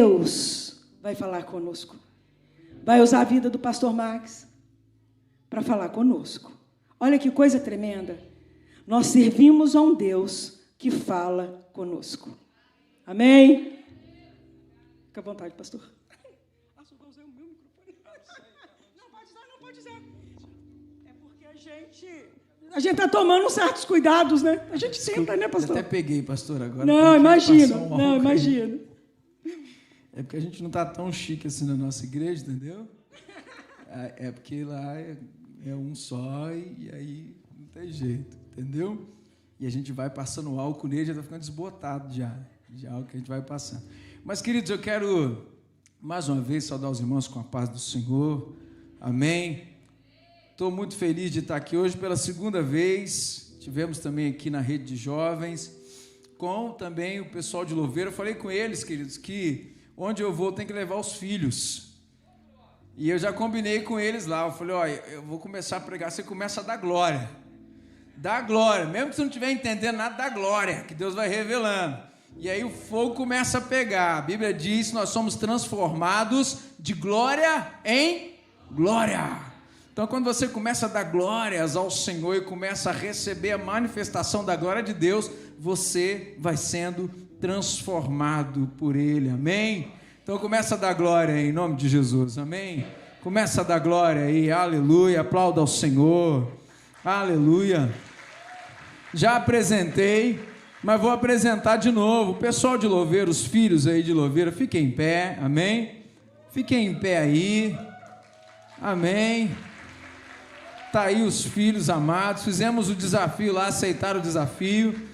Deus vai falar conosco. Vai usar a vida do pastor Max para falar conosco. Olha que coisa tremenda. Nós servimos a um Deus que fala conosco. Amém? Fica à vontade, pastor. Não pode usar. É porque a gente está tomando certos cuidados, né? A gente senta, né, pastor? Eu até peguei, pastor, agora. Não, imagina. É porque a gente não está tão chique assim na nossa igreja, entendeu? É porque lá é um só e aí não tem jeito, entendeu? E a gente vai passando álcool nele, já está ficando desbotado já o que a gente vai passando. Mas, queridos, eu quero mais uma vez saudar os irmãos com a paz do Senhor. Amém? Estou muito feliz de estar aqui hoje pela segunda vez. Tivemos também aqui na rede de jovens, com também o pessoal de Louveira. Eu falei com eles, queridos, que onde eu vou tem que levar os filhos. E eu já combinei com eles lá. Eu falei, olha, eu vou começar a pregar, você começa a dar glória. Dá glória, mesmo que você não estiver entendendo nada, dá glória, que Deus vai revelando. E aí o fogo começa a pegar. A Bíblia diz que nós somos transformados de glória em glória. Então, quando você começa a dar glórias ao Senhor e começa a receber a manifestação da glória de Deus, você vai sendo transformado por Ele, amém? Então, começa a dar glória em nome de Jesus, amém? Começa a dar glória aí, aleluia, aplauda ao Senhor, aleluia. Já apresentei, mas vou apresentar de novo. O pessoal de Louveira, os filhos aí de Louveira, fiquem em pé, amém? Fiquem em pé aí, amém? Está aí os filhos amados, fizemos o desafio lá, aceitaram o desafio,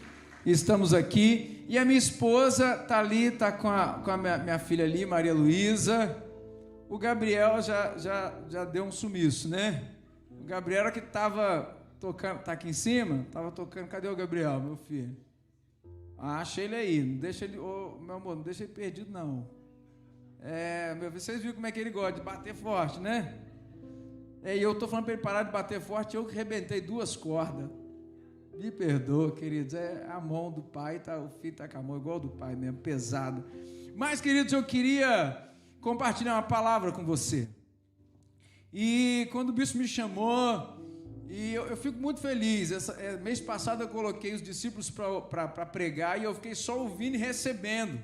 estamos aqui. E a minha esposa está ali, está com a minha filha ali, Maria Luísa. O Gabriel já deu um sumiço, né? O Gabriel era que estava tocando, está aqui em cima? Estava tocando, cadê o Gabriel, meu filho? Ah, achei ele aí, não deixa ele, meu amor, não deixa ele perdido não. Vocês viram como é que ele gosta de bater forte, né? E eu estou falando para ele parar de bater forte, eu que arrebentei 2 cordas. Me perdoa, queridos, é a mão do pai, o filho está com a mão igual do pai mesmo, pesada. Mas, queridos, eu queria compartilhar uma palavra com você. E quando o bispo me chamou, e eu fico muito feliz, mês passado eu coloquei os discípulos para pregar, e eu fiquei só ouvindo e recebendo.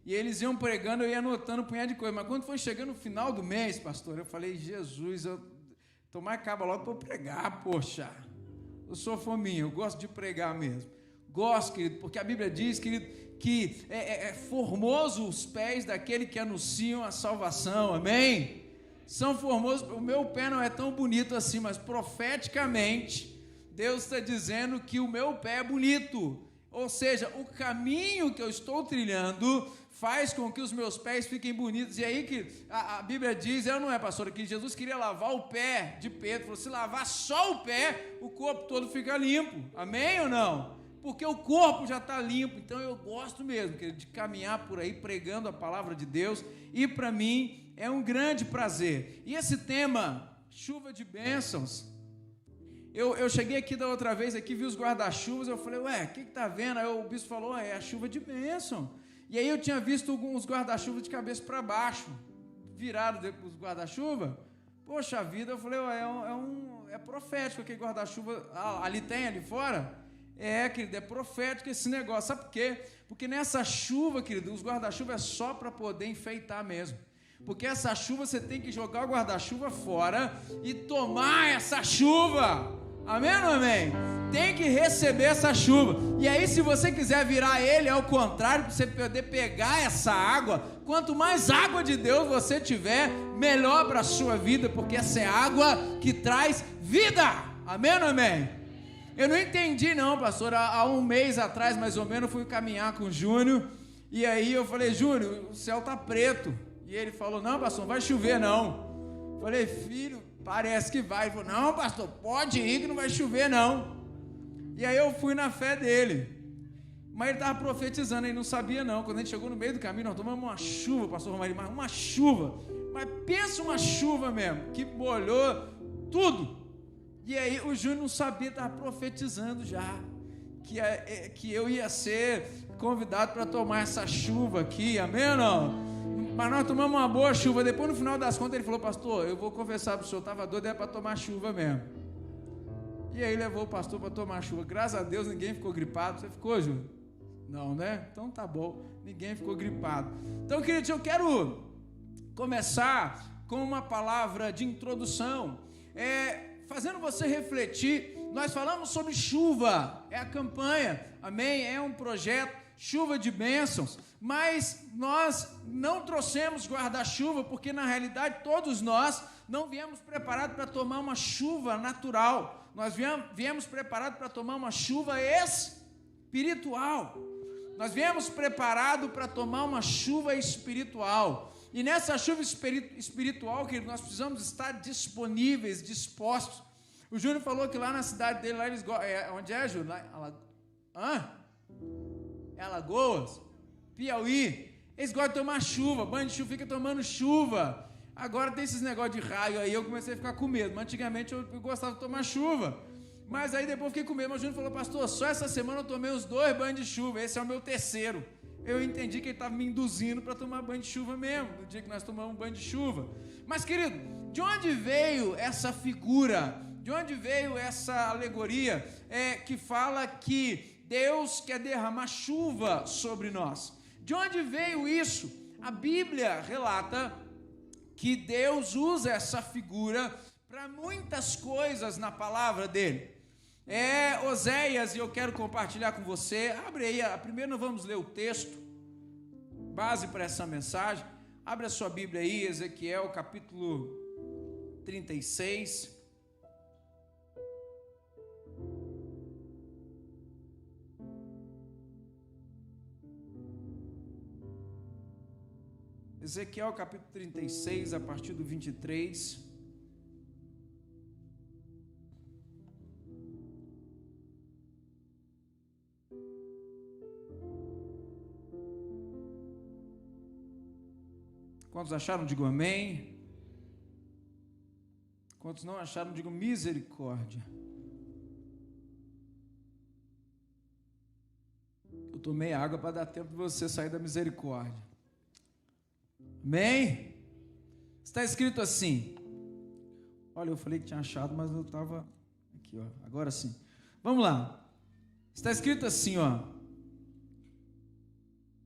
E eles iam pregando, eu ia anotando um punhado de coisa. Mas quando foi chegando no final do mês, pastor, eu falei, Jesus, tomar acaba logo para eu pregar, poxa. Eu sou fominha, eu gosto de pregar mesmo. Gosto, querido, porque a Bíblia diz, querido, que é formoso os pés daquele que anunciam a salvação, amém? São formosos, o meu pé não é tão bonito assim, mas profeticamente, Deus está dizendo que o meu pé é bonito. Ou seja, o caminho que eu estou trilhando faz com que os meus pés fiquem bonitos. E aí que a Bíblia diz, não é, pastor, que Jesus queria lavar o pé de Pedro. Falou, se lavar só o pé, o corpo todo fica limpo. Amém ou não? Porque o corpo já está limpo. Então eu gosto mesmo, querido, de caminhar por aí pregando a palavra de Deus. E para mim é um grande prazer. E esse tema, chuva de bênçãos, eu cheguei aqui da outra vez, aqui vi os guarda-chuvas, eu falei, o que está vendo? Aí o bispo falou, é a chuva de bênção. E aí eu tinha visto alguns guarda-chuvas de cabeça para baixo, viraram os guarda-chuva. Poxa vida, eu falei, é profético aquele guarda-chuva, ali fora? Querido, é profético esse negócio, sabe por quê? Porque nessa chuva, querido, os guarda-chuva é só para poder enfeitar mesmo. Porque essa chuva você tem que jogar o guarda-chuva fora e tomar essa chuva. Amém ou não amém? Tem que receber essa chuva. E aí, se você quiser virar ele ao contrário, para você poder pegar essa água, quanto mais água de Deus você tiver, melhor para a sua vida, porque essa é água que traz vida. Amém ou não amém? Eu não entendi não, pastor. Há um mês atrás, mais ou menos, eu fui caminhar com o Júnior. E aí eu falei, Júnior, o céu está preto. E ele falou, não, pastor, não vai chover não. Eu falei, filho, parece que vai. Ele falou, não, pastor, pode ir que não vai chover não. E aí eu fui na fé dele. Mas ele estava profetizando, ele não sabia não. Quando a gente chegou no meio do caminho, nós tomamos uma chuva, pastor Romarinho, mas uma chuva. Mas pensa uma chuva mesmo, que molhou tudo. E aí o Júnior não sabia, estava profetizando já. Que eu ia ser convidado para tomar essa chuva aqui, amém ou não? Mas nós tomamos uma boa chuva. Depois, no final das contas, ele falou: pastor, eu vou confessar para o senhor, estava doido, era para tomar chuva mesmo. E aí levou o pastor para tomar chuva. Graças a Deus ninguém ficou gripado. Você ficou, Júlio? Não, né? Então tá bom, ninguém ficou gripado. Então, queridos, eu quero começar com uma palavra de introdução, fazendo você refletir. Nós falamos sobre chuva, é a campanha, amém? É um projeto, chuva de bênçãos, mas nós não trouxemos guarda-chuva, porque na realidade todos nós não viemos preparados para tomar uma chuva natural, nós viemos preparados para tomar uma chuva espiritual, nós viemos preparados para tomar uma chuva espiritual, e nessa chuva espiritual, querido, nós precisamos estar disponíveis, dispostos. O Júnior falou que lá na cidade dele, lá eles onde é, Júnior? É Alagoas, Piauí, eles gostam de tomar chuva, banho de chuva, fica tomando chuva. Agora tem esses negócios de raio aí, eu comecei a ficar com medo, mas antigamente eu gostava de tomar chuva, mas aí depois eu fiquei com medo. Mas o Júnior falou: pastor, só essa semana eu tomei uns 2 banhos de chuva, esse é o meu terceiro. Eu entendi que ele estava me induzindo para tomar banho de chuva mesmo, no dia que nós tomamos banho de chuva. Mas, querido, de onde veio essa figura? De onde veio essa alegoria que fala que Deus quer derramar chuva sobre nós? De onde veio isso? A Bíblia relata que Deus usa essa figura para muitas coisas na palavra dele. Oséias, e eu quero compartilhar com você. Abre aí, primeiro nós vamos ler o texto, base para essa mensagem. Abre a sua Bíblia aí, Ezequiel capítulo 36. Ezequiel capítulo 36, a partir do 23. Quantos acharam, digam amém. Quantos não acharam, digam misericórdia. Eu tomei água para dar tempo de você sair da misericórdia. Amém? Está escrito assim. Olha, eu falei que tinha achado, mas eu estava aqui, ó. Agora sim. Vamos lá. Está escrito assim, ó.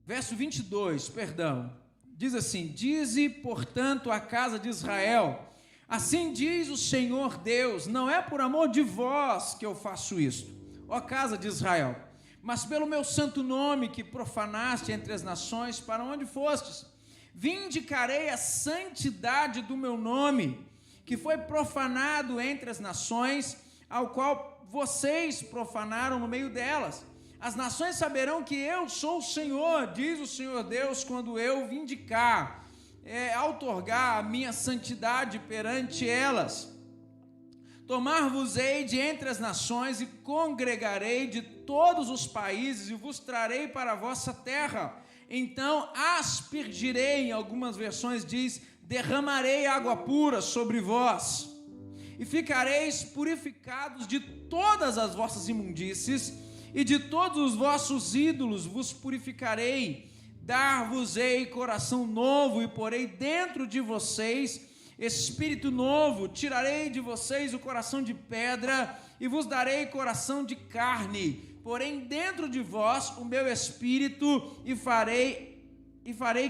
Verso 22, perdão. Diz assim: dize, portanto, a casa de Israel, assim diz o Senhor Deus, não é por amor de vós que eu faço isto, ó casa de Israel, mas pelo meu santo nome que profanaste entre as nações, para onde fostes. Vindicarei a santidade do meu nome, que foi profanado entre as nações, ao qual vocês profanaram no meio delas. As nações saberão que eu sou o Senhor, diz o Senhor Deus, quando eu vindicar, outorgar a minha santidade perante elas. Tomar-vos-ei de entre as nações e congregarei de todos os países e vos trarei para a vossa terra. Então aspergirei, em algumas versões diz, derramarei água pura sobre vós, e ficareis purificados de todas as vossas imundícies, e de todos os vossos ídolos vos purificarei. Dar-vos-ei coração novo, e porei dentro de vocês espírito novo. Tirarei de vocês o coração de pedra, e vos darei coração de carne. Porém dentro de vós o meu espírito, e farei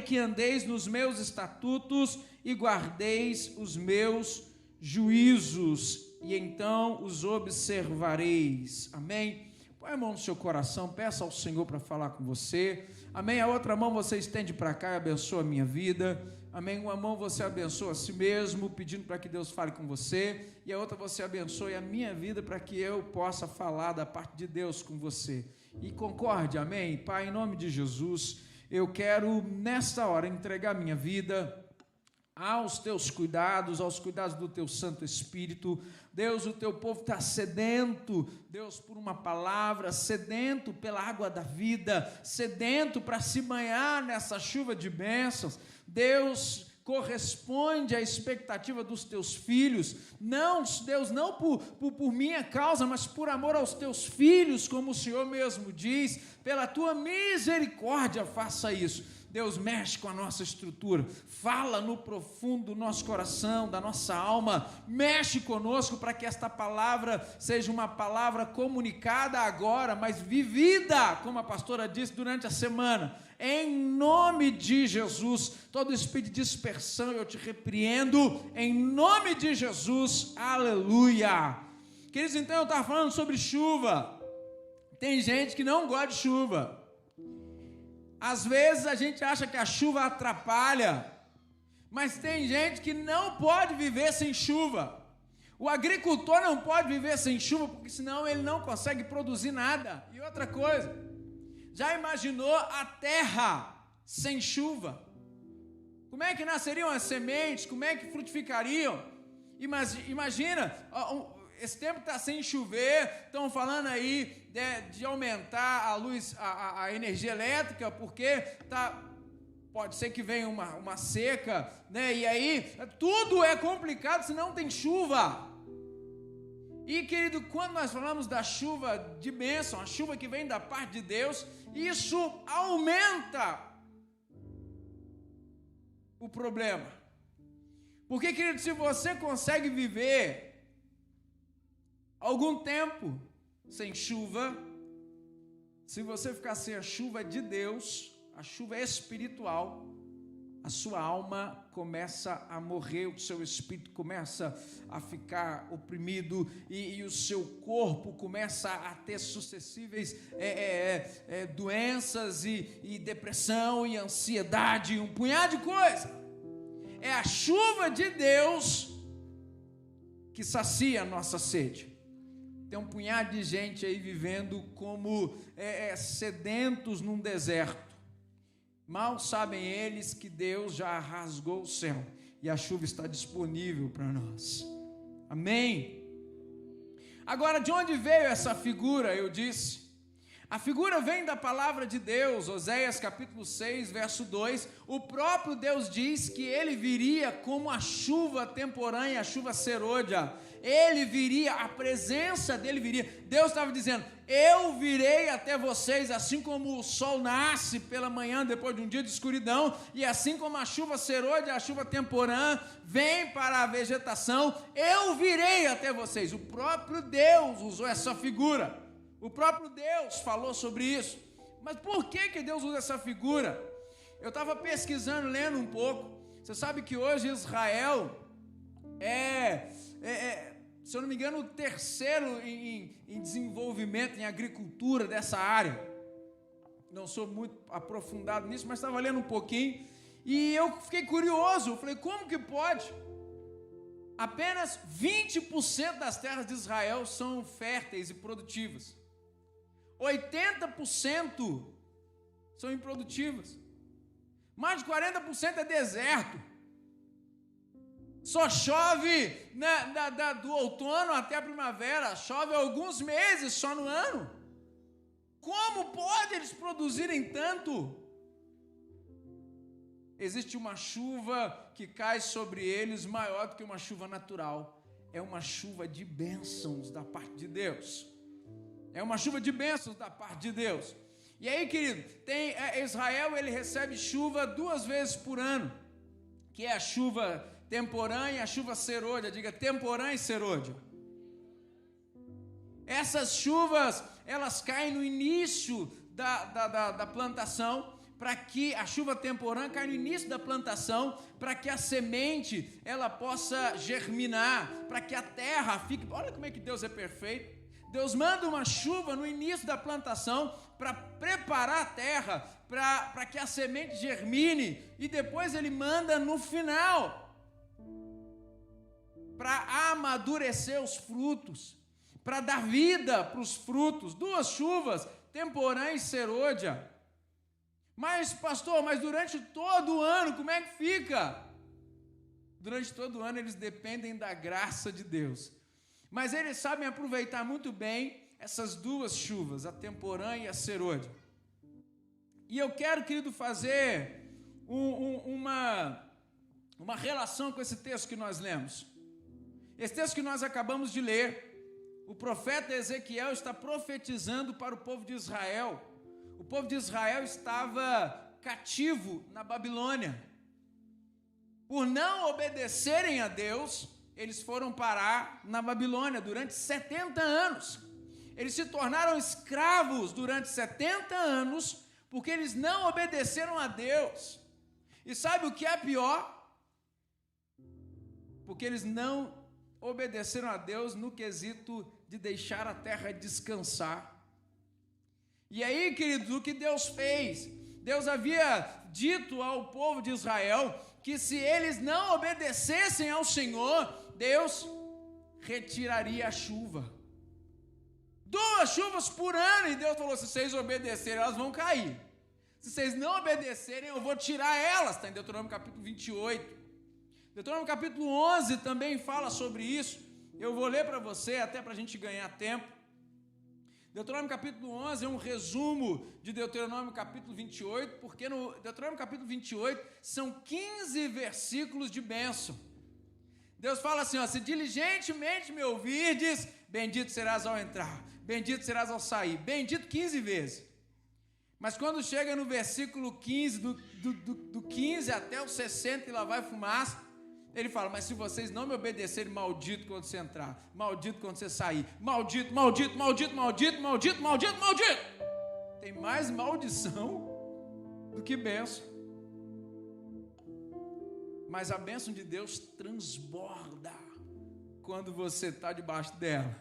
que andeis nos meus estatutos, e guardeis os meus juízos, e então os observareis. Amém? Põe a mão no seu coração, peça ao Senhor para falar com você. Amém? A outra mão você estende para cá e abençoa a minha vida. Amém? Uma mão você abençoa a si mesmo, pedindo para que Deus fale com você. E a outra você abençoe a minha vida para que eu possa falar da parte de Deus com você. E concorde, amém? Pai, em nome de Jesus, eu quero nesta hora entregar minha vida aos teus cuidados, aos cuidados do teu Santo Espírito. Deus, o teu povo está sedento, Deus, por uma palavra, sedento pela água da vida, sedento para se banhar nessa chuva de bênçãos. Deus, corresponde à expectativa dos teus filhos. Não, Deus, não por minha causa, mas por amor aos teus filhos, como o Senhor mesmo diz, pela tua misericórdia faça isso. Deus mexe com a nossa estrutura, fala no profundo do nosso coração, da nossa alma, mexe conosco para que esta palavra seja uma palavra comunicada agora, mas vivida, como a pastora disse durante a semana, em nome de Jesus. Todo espírito de dispersão eu te repreendo, em nome de Jesus, aleluia. Queridos, então eu estava falando sobre chuva. Tem gente que não gosta de chuva. Às vezes a gente acha que a chuva atrapalha, mas tem gente que não pode viver sem chuva. O agricultor não pode viver sem chuva, porque senão ele não consegue produzir nada. E outra coisa, já imaginou a terra sem chuva? Como é que nasceriam as sementes? Como é que frutificariam? Imagina, esse tempo está sem chover, estão falando aí de aumentar a luz, a energia elétrica, porque pode ser que venha uma seca, né? E aí tudo é complicado se não tem chuva. E, querido, quando nós falamos da chuva de bênção, a chuva que vem da parte de Deus, isso aumenta o problema. Porque, querido, se você consegue viver algum tempo sem chuva, se você ficar sem a chuva de Deus, a chuva espiritual, a sua alma começa a morrer, o seu espírito começa a ficar oprimido e o seu corpo começa a ter sucessíveis doenças e depressão e ansiedade, um punhado de coisa. É a chuva de Deus que sacia a nossa sede. Tem um punhado de gente aí vivendo como sedentos num deserto. Mal sabem eles que Deus já rasgou o céu e a chuva está disponível para nós. Amém? Agora, de onde veio essa figura? Eu disse. A figura vem da palavra de Deus, Oséias capítulo 6, verso 2. O próprio Deus diz que ele viria como a chuva temporânea, a chuva serôdia. Ele viria, a presença dele viria. Deus estava dizendo, eu virei até vocês, assim como o sol nasce pela manhã depois de um dia de escuridão, e assim como a chuva serôdia, a chuva temporã, vem para a vegetação, eu virei até vocês. O próprio Deus usou essa figura. O próprio Deus falou sobre isso. Mas por que Deus usa essa figura? Eu estava pesquisando, lendo um pouco. Você sabe que hoje Israel se eu não me engano, o terceiro em desenvolvimento, em agricultura dessa área. Não sou muito aprofundado nisso, mas estava lendo um pouquinho, e eu fiquei curioso, eu falei, como que pode? Apenas 20% das terras de Israel são férteis e produtivas. 80% são improdutivas. Mais de 40% é deserto. Só chove do outono até a primavera, chove alguns meses só no ano. Como pode eles produzirem tanto? Existe uma chuva que cai sobre eles maior do que uma chuva natural. É uma chuva de bênçãos da parte de Deus. É uma chuva de bênçãos da parte de Deus. E aí, querido, Israel ele recebe chuva 2 vezes por ano, que é a chuva temporã e a chuva serôdia. Diga temporã e serôdia. Essas chuvas, elas caem no início da plantação, para que a chuva temporã cai no início da plantação, para que a semente ela possa germinar, para que a terra fique... Olha como é que Deus é perfeito. Deus manda uma chuva no início da plantação para preparar a terra, para que a semente germine, e depois ele manda no final para amadurecer os frutos, para dar vida para os frutos. 2 chuvas, temporã e serôdia. Mas, pastor, durante todo o ano, como é que fica? Durante todo o ano eles dependem da graça de Deus. Mas eles sabem aproveitar muito bem essas 2 chuvas, a temporã e a serôdia. E eu quero, querido, fazer uma relação com esse texto que nós lemos. Esse texto que nós acabamos de ler, o profeta Ezequiel está profetizando para o povo de Israel. O povo de Israel estava cativo na Babilônia. Por não obedecerem a Deus, eles foram parar na Babilônia durante 70 anos. Eles se tornaram escravos durante 70 anos, porque eles não obedeceram a Deus. E sabe o que é pior? Porque eles não obedeceram a Deus no quesito de deixar a terra descansar. E aí, queridos, o que Deus fez? Deus havia dito ao povo de Israel que se eles não obedecessem ao Senhor, Deus retiraria a chuva. 2 chuvas por ano, e Deus falou, se vocês obedecerem, elas vão cair. Se vocês não obedecerem, eu vou tirar elas, está em Deuteronômio capítulo 28. Deuteronômio capítulo 11 também fala sobre isso. Eu vou ler para você, até para a gente ganhar tempo. Deuteronômio capítulo 11 é um resumo de Deuteronômio capítulo 28, porque no Deuteronômio capítulo 28 são 15 versículos de bênção. Deus fala assim, ó, se diligentemente me ouvirdes, bendito serás ao entrar, bendito serás ao sair, bendito 15 vezes. Mas quando chega no versículo 15, do 15 até o 60 e lá vai fumaça, ele fala, mas se vocês não me obedecerem, maldito quando você entrar, maldito quando você sair, maldito, maldito, maldito, maldito, maldito, maldito, maldito. Tem mais maldição do que bênção. Mas a bênção de Deus transborda quando você está debaixo dela.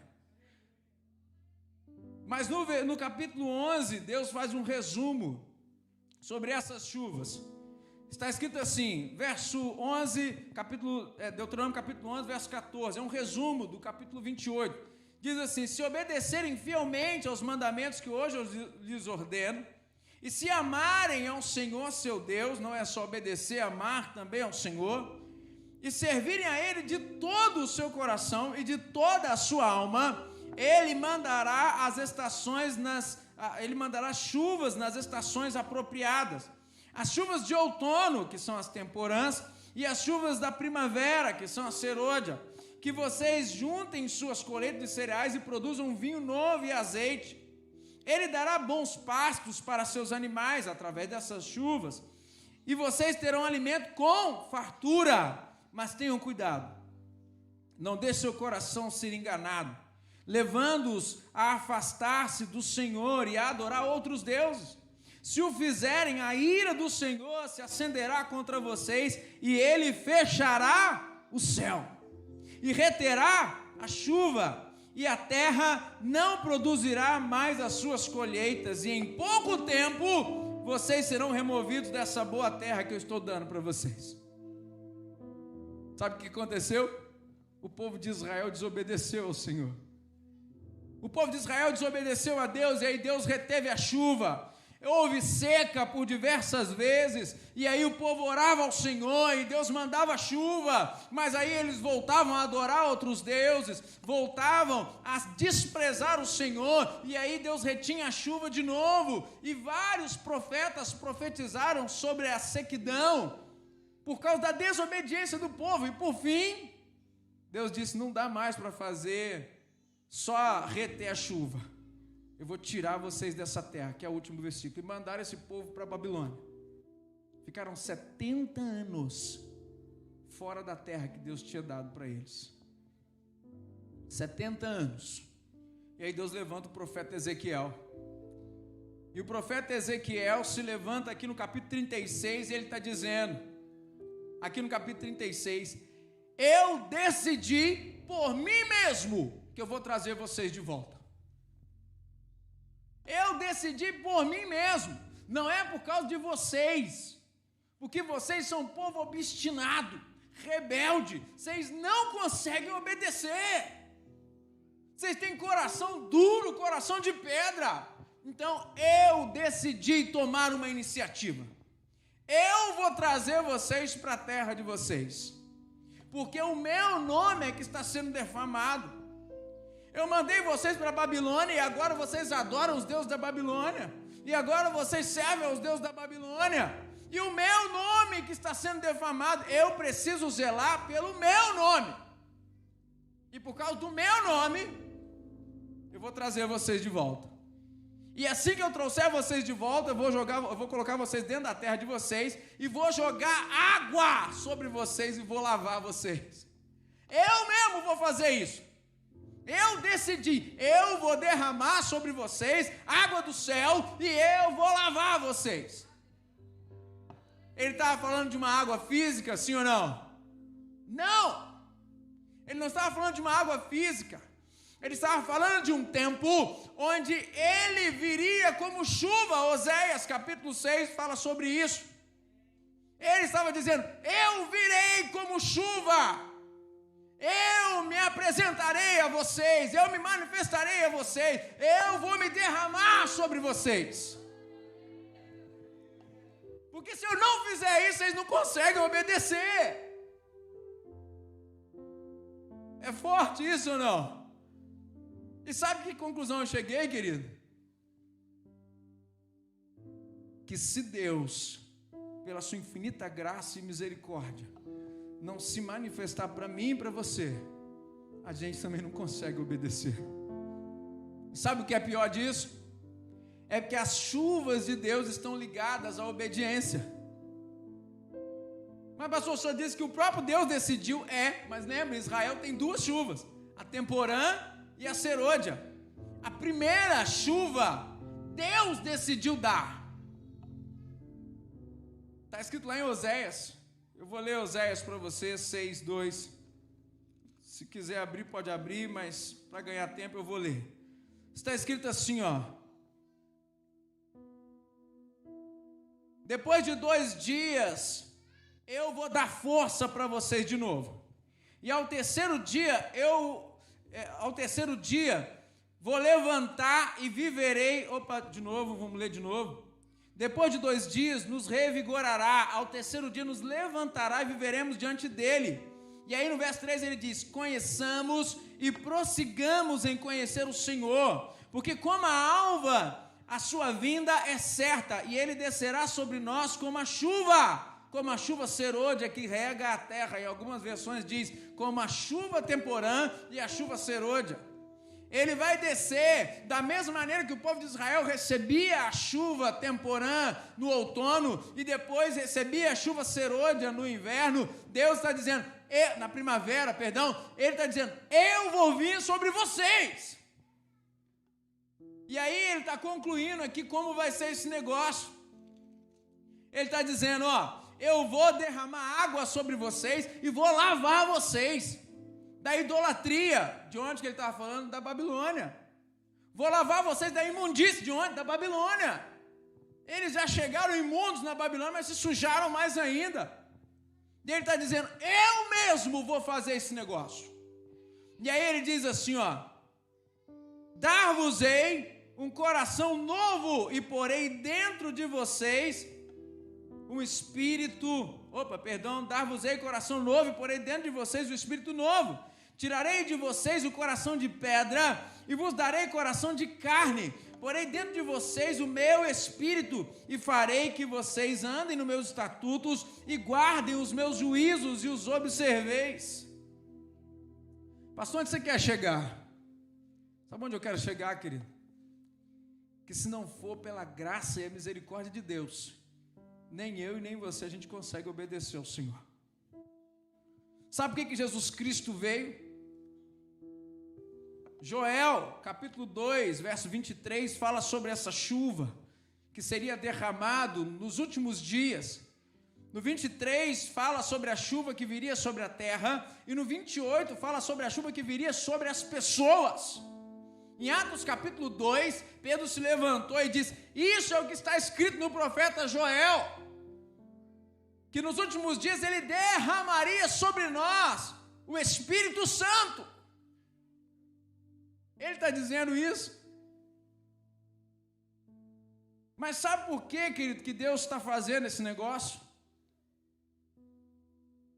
Mas no capítulo 11, Deus faz um resumo sobre essas chuvas. Está escrito assim, verso 11, Deuteronômio capítulo 11, verso 14, é um resumo do capítulo 28. Diz assim, se obedecerem fielmente aos mandamentos que hoje eu lhes ordeno, e se amarem ao Senhor seu Deus, não é só obedecer, amar também ao Senhor, e servirem a Ele de todo o seu coração e de toda a sua alma, Ele mandará Ele mandará chuvas nas estações apropriadas. As chuvas de outono, que são as temporãs, e as chuvas da primavera, que são a serôdia, que vocês juntem suas colheitas de cereais e produzam vinho novo e azeite. Ele dará bons pastos para seus animais através dessas chuvas, e vocês terão alimento com fartura. Mas tenham cuidado, não deixe seu coração ser enganado, levando-os a afastar-se do Senhor e a adorar outros deuses. Se o fizerem, a ira do Senhor se acenderá contra vocês, e Ele fechará o céu, e reterá a chuva, e a terra não produzirá mais as suas colheitas, e em pouco tempo vocês serão removidos dessa boa terra que eu estou dando para vocês. Sabe o que aconteceu? O povo de Israel desobedeceu ao Senhor. O povo de Israel desobedeceu a Deus, e aí Deus reteve a chuva. Houve seca por diversas vezes, e aí o povo orava ao Senhor, e Deus mandava chuva, mas aí eles voltavam a adorar outros deuses, voltavam a desprezar o Senhor, e aí Deus retinha a chuva de novo, e vários profetas profetizaram sobre a sequidão, por causa da desobediência do povo, e por fim, Deus disse, não dá mais para fazer, só reter a chuva. Eu vou tirar vocês dessa terra, que é o último versículo, e mandar esse povo para a Babilônia. Ficaram 70 anos fora da terra que Deus tinha dado para eles. 70 anos. E aí Deus levanta o profeta Ezequiel. E o profeta Ezequiel se levanta aqui no capítulo 36, e ele está dizendo, aqui no capítulo 36, eu decidi por mim mesmo que eu vou trazer vocês de volta. Eu decidi por mim mesmo, não é por causa de vocês, porque vocês são um povo obstinado, rebelde, vocês não conseguem obedecer, vocês têm coração duro, coração de pedra. Então eu decidi tomar uma iniciativa, eu vou trazer vocês para a terra de vocês, porque o meu nome é que está sendo defamado. Eu mandei vocês para a Babilônia, e agora vocês adoram os deuses da Babilônia, e agora vocês servem aos deuses da Babilônia, e o meu nome que está sendo defamado, eu preciso zelar pelo meu nome, e por causa do meu nome, eu vou trazer vocês de volta. E assim que eu trouxer vocês de volta, eu vou colocar vocês dentro da terra de vocês e vou jogar água sobre vocês e vou lavar vocês. Eu mesmo vou fazer isso. Eu decidi, eu vou derramar sobre vocês água do céu e eu vou lavar vocês. Ele estava falando de uma água física, sim ou não? Não! Ele não estava falando de uma água física. Ele estava falando de um tempo onde ele viria como chuva. Oséias capítulo 6 fala sobre isso. Ele estava dizendo, eu virei como chuva. Eu me apresentarei a vocês, eu me manifestarei a vocês, eu vou me derramar sobre vocês. Porque se eu não fizer isso, vocês não conseguem obedecer. É forte isso ou não? E sabe que conclusão eu cheguei, querido? Que se Deus, pela sua infinita graça e misericórdia, não se manifestar para mim e para você, a gente também não consegue obedecer. Sabe o que é pior disso? É que as chuvas de Deus estão ligadas à obediência. Mas pastor, o senhor disse que o próprio Deus decidiu, mas lembra, Israel tem duas chuvas, a temporã e a serôdia. A primeira chuva, Deus decidiu dar. Está escrito lá em Oséias. Eu vou ler Oséias para você, 6:2. Se quiser abrir, pode abrir, mas para ganhar tempo eu vou ler. Está escrito assim, ó. Depois de 2 dias, eu vou dar força para vocês de novo. E ao terceiro dia, vou levantar e viverei. Vamos ler de novo. Depois de 2 dias, nos revigorará. Ao terceiro dia, nos levantará e viveremos diante dele. E aí no verso 3 ele diz, conheçamos e prossigamos em conhecer o Senhor. Porque como a alva, a sua vinda é certa, e ele descerá sobre nós como a chuva serôdia que rega a terra. Em algumas versões diz, como a chuva temporã e a chuva serôdia. Ele vai descer da mesma maneira que o povo de Israel recebia a chuva temporã no outono e depois recebia a chuva serôdia no inverno. Deus está dizendo, na primavera, ele está dizendo, eu vou vir sobre vocês. E aí ele está concluindo aqui como vai ser esse negócio. Ele está dizendo, eu vou derramar água sobre vocês e vou lavar vocês da idolatria. De onde que ele estava falando? Da Babilônia. Vou lavar vocês da imundície. De onde? Da Babilônia. Eles já chegaram imundos na Babilônia, mas se sujaram mais ainda. E ele está dizendo, eu mesmo vou fazer esse negócio. E aí ele diz assim, dar-vos-ei um coração novo e porei dentro de vocês um espírito, dar-vos-ei coração novo e porei dentro de vocês um espírito novo. Tirarei de vocês o coração de pedra e vos darei coração de carne. Porei dentro de vocês o meu espírito e farei que vocês andem nos meus estatutos e guardem os meus juízos e os observeis. Pastor, onde você quer chegar? Sabe onde eu quero chegar, querido? Que se não for pela graça e a misericórdia de Deus, nem eu e nem você a gente consegue obedecer ao Senhor. Sabe por que Jesus Cristo veio? Joel, capítulo 2, verso 23, fala sobre essa chuva que seria derramado nos últimos dias. No 23 fala sobre a chuva que viria sobre a terra, e no 28 fala sobre a chuva que viria sobre as pessoas. Em Atos capítulo 2, Pedro se levantou e disse, isso é o que está escrito no profeta Joel, que nos últimos dias ele derramaria sobre nós o Espírito Santo. Ele está dizendo isso. Mas sabe por quê, querido, que Deus está fazendo esse negócio?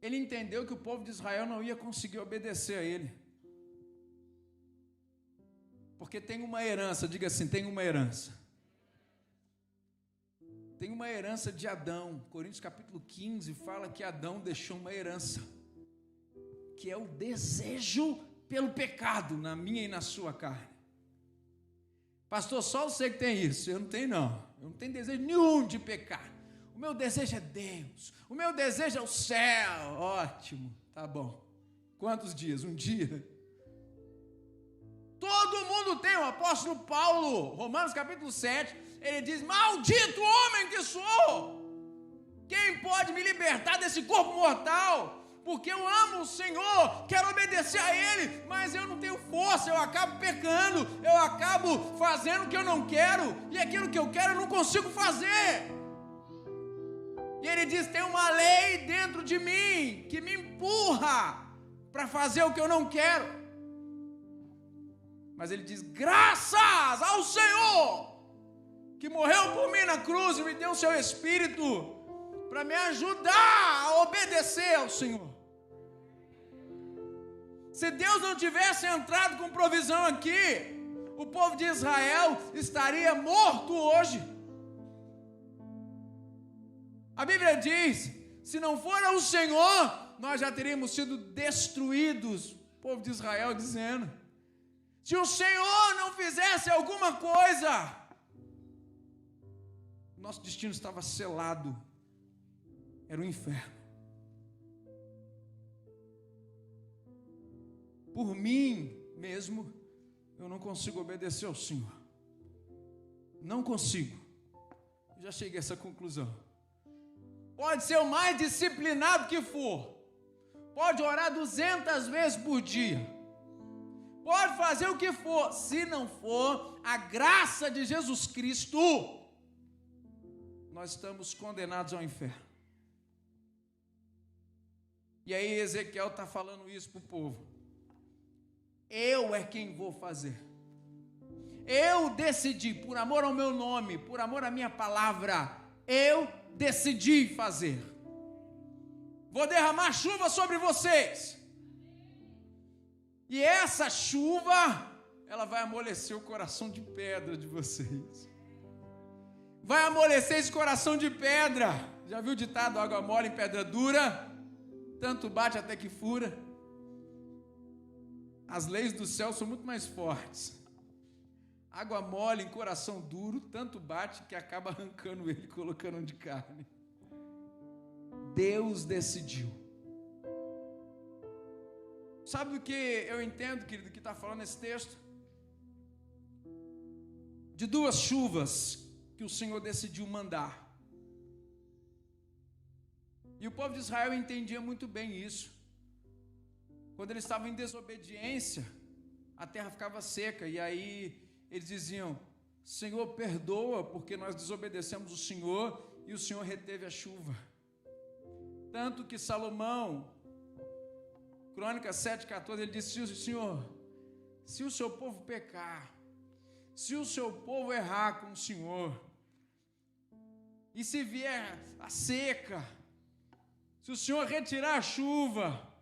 Ele entendeu que o povo de Israel não ia conseguir obedecer a ele. Porque tem uma herança, diga assim, tem uma herança. Tem uma herança de Adão. Coríntios capítulo 15 fala que Adão deixou uma herança, que é o desejo pelo pecado na minha e na sua carne. Pastor, só você que tem isso. Eu não tenho, não. Eu não tenho desejo nenhum de pecar. O meu desejo é Deus. O meu desejo é o céu. Ótimo, tá bom. Quantos dias? Um dia? Todo mundo tem. O apóstolo Paulo, Romanos capítulo 7, ele diz: maldito homem que sou! Quem pode me libertar desse corpo mortal? Porque eu amo o Senhor, quero obedecer a Ele, mas eu não tenho força, eu acabo pecando, eu acabo fazendo o que eu não quero, e aquilo que eu quero eu não consigo fazer. E ele diz: tem uma lei dentro de mim que me empurra para fazer o que eu não quero. Mas ele diz: graças ao Senhor que morreu por mim na cruz e me deu o seu Espírito para me ajudar a obedecer ao Senhor. Se Deus não tivesse entrado com provisão aqui, o povo de Israel estaria morto hoje. A Bíblia diz: se não for o Senhor, nós já teríamos sido destruídos. O povo de Israel dizendo: se o Senhor não fizesse alguma coisa, nosso destino estava selado. Era o inferno. Por mim mesmo, eu não consigo obedecer ao Senhor. Não consigo. Eu já cheguei a essa conclusão. Pode ser o mais disciplinado que for. Pode orar 200 vezes por dia. Pode fazer o que for. Se não for a graça de Jesus Cristo, nós estamos condenados ao inferno. E aí Ezequiel está falando isso para o povo. Eu é quem vou fazer. Eu decidi, por amor ao meu nome, por amor à minha palavra, eu decidi fazer. Vou derramar chuva sobre vocês. E essa chuva, ela vai amolecer o coração de pedra de vocês. Vai amolecer esse coração de pedra. Já viu o ditado: água mole em pedra dura? Tanto bate até que fura. As leis do céu são muito mais fortes. Água mole em coração duro, tanto bate que acaba arrancando ele e colocando de carne. Deus decidiu. Sabe o que eu entendo, querido, que está falando esse texto? De duas chuvas que o Senhor decidiu mandar. E o povo de Israel entendia muito bem isso. Quando eles estavam em desobediência, a terra ficava seca, e aí eles diziam: Senhor, perdoa, porque nós desobedecemos o Senhor, e o Senhor reteve a chuva. Tanto que Salomão, Crônicas 7,14, ele disse: Senhor, se o seu povo pecar, se o seu povo errar com o Senhor, e se vier a seca, se o Senhor retirar a chuva,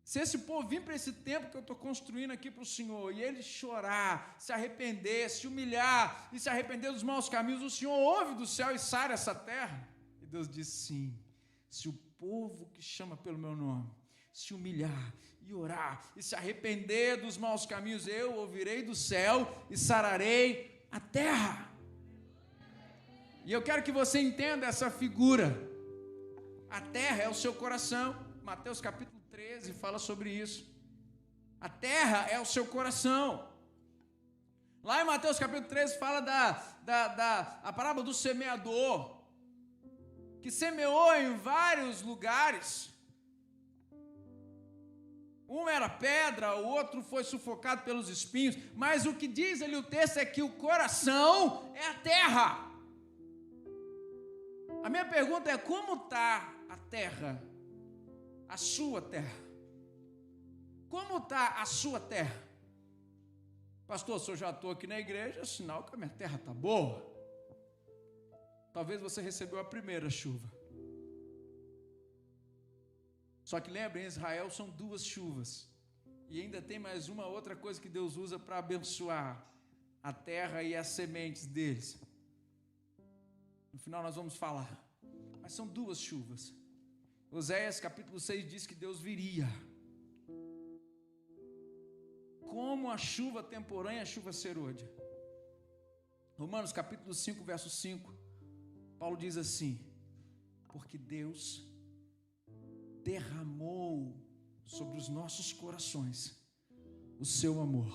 se esse povo vir para esse tempo que eu estou construindo aqui para o Senhor, e ele chorar, se arrepender, se humilhar, e se arrepender dos maus caminhos, o Senhor ouve do céu e sara essa terra? E Deus diz: sim, se o povo que chama pelo meu nome se humilhar e orar, e se arrepender dos maus caminhos, eu ouvirei do céu e sararei a terra. E eu quero que você entenda essa figura. A terra é o seu coração. Mateus capítulo 13 fala sobre isso. A terra é o seu coração. Lá em Mateus capítulo 13 fala a parábola do semeador, que semeou em vários lugares. Um era pedra, o outro foi sufocado pelos espinhos, mas o que diz ali o texto é que o coração é a terra. A minha pergunta é: como está a terra? A sua terra. Como está a sua terra? Pastor, se eu já estou aqui na igreja, é sinal que a minha terra está boa. Talvez você recebeu a primeira chuva. Só que lembrem, em Israel são duas chuvas. E ainda tem mais uma outra coisa que Deus usa para abençoar a terra e as sementes deles. No final nós vamos falar. Mas são duas chuvas. Oséias capítulo 6 diz que Deus viria. como a chuva temporânea e a chuva serôdia. Romanos capítulo 5, verso 5, Paulo diz assim: porque Deus derramou sobre os nossos corações o seu amor.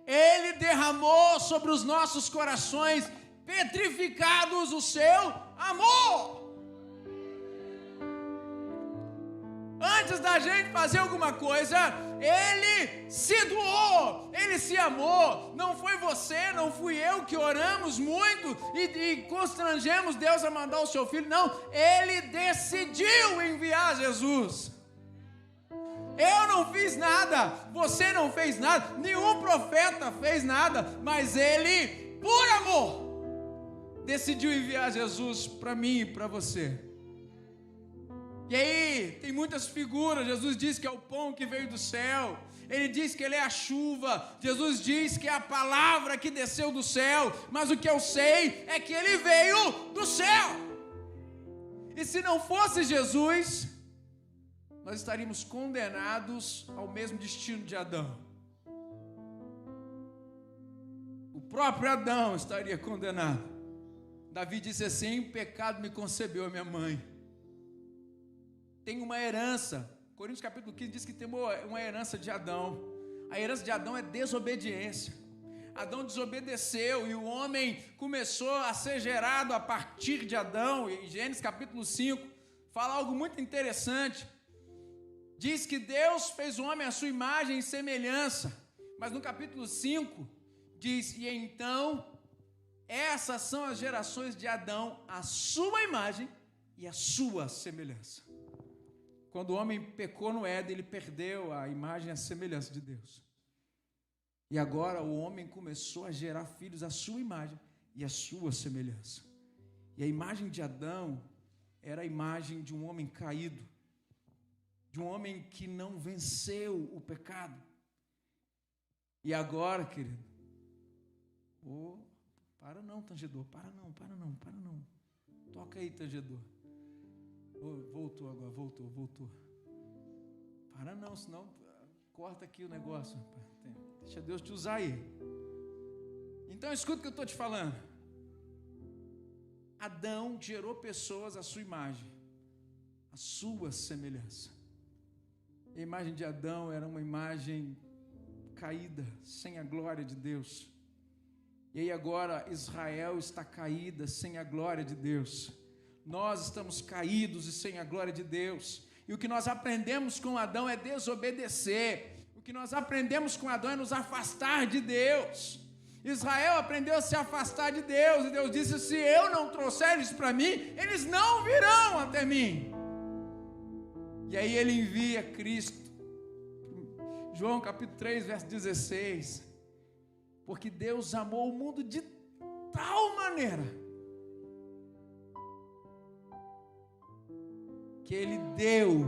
Ele derramou sobre os nossos corações petrificados o seu amor. Antes da gente fazer alguma coisa, Ele se doou, Ele se amou. Não foi você, não fui eu que oramos muito e constrangemos Deus a mandar o seu Filho. Não, Ele decidiu enviar Jesus. Eu não fiz nada, você não fez nada, nenhum profeta fez nada, mas Ele, por amor, decidiu enviar Jesus para mim e para você. E aí, tem muitas figuras. Jesus diz que é o pão que veio do céu, Ele diz que Ele é a chuva, Jesus diz que é a palavra que desceu do céu, mas o que eu sei é que Ele veio do céu. E se não fosse Jesus, nós estaríamos condenados ao mesmo destino de Adão. O próprio Adão estaria condenado. Davi disse assim: pecado me concebeu a minha mãe. Tem uma herança. Coríntios capítulo 15 diz que tem uma herança de Adão. A herança de Adão é desobediência. Adão desobedeceu e o homem começou a ser gerado a partir de Adão. E Gênesis capítulo 5 fala algo muito interessante. Diz que Deus fez o homem à sua imagem e semelhança. Mas no capítulo 5 diz: e então essas são as gerações de Adão, a sua imagem e a sua semelhança. Quando o homem pecou no Éden, ele perdeu a imagem e a semelhança de Deus. E agora o homem começou a gerar filhos à sua imagem e à sua semelhança. E a imagem de Adão era a imagem de um homem caído, de um homem que não venceu o pecado. E agora, querido, para não, tangedor, para não. Toca aí, tangedor. Voltou agora, voltou. Para não, senão corta aqui o negócio. Deixa Deus te usar aí. Então escuta o que eu estou te falando. Adão gerou pessoas à sua imagem, à sua semelhança. A imagem de Adão era uma imagem caída, sem a glória de Deus. E aí agora Israel está caída, sem a glória de Deus. Nós estamos caídos e sem a glória de Deus. E o que nós aprendemos com Adão é desobedecer. O que nós aprendemos com Adão é nos afastar de Deus. Israel aprendeu a se afastar de Deus. E Deus disse: se eu não trouxer eles para mim, eles não virão até mim. E aí Ele envia Cristo. João capítulo 3, verso 16. Porque Deus amou o mundo de tal maneira que Ele deu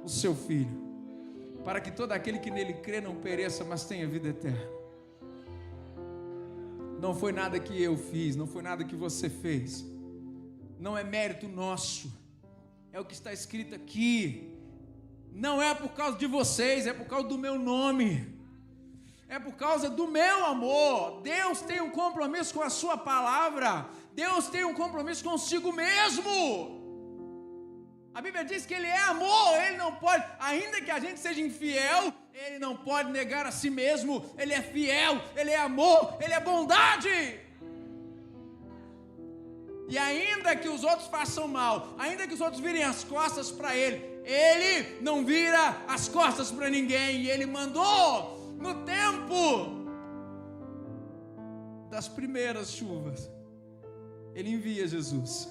o seu Filho, para que todo aquele que nele crê não pereça, mas tenha vida eterna. Não foi nada que eu fiz, não foi nada que você fez, não é mérito nosso, é o que está escrito aqui. Não é por causa de vocês, é por causa do meu nome, é por causa do meu amor. Deus tem um compromisso com a sua palavra, Deus tem um compromisso consigo mesmo. A Bíblia diz que Ele é amor, Ele não pode, ainda que a gente seja infiel, Ele não pode negar a si mesmo. Ele é fiel, Ele é amor, Ele é bondade. E ainda que os outros façam mal, ainda que os outros virem as costas para Ele, Ele não vira as costas para ninguém. E Ele mandou no tempo das primeiras chuvas, Ele envia Jesus.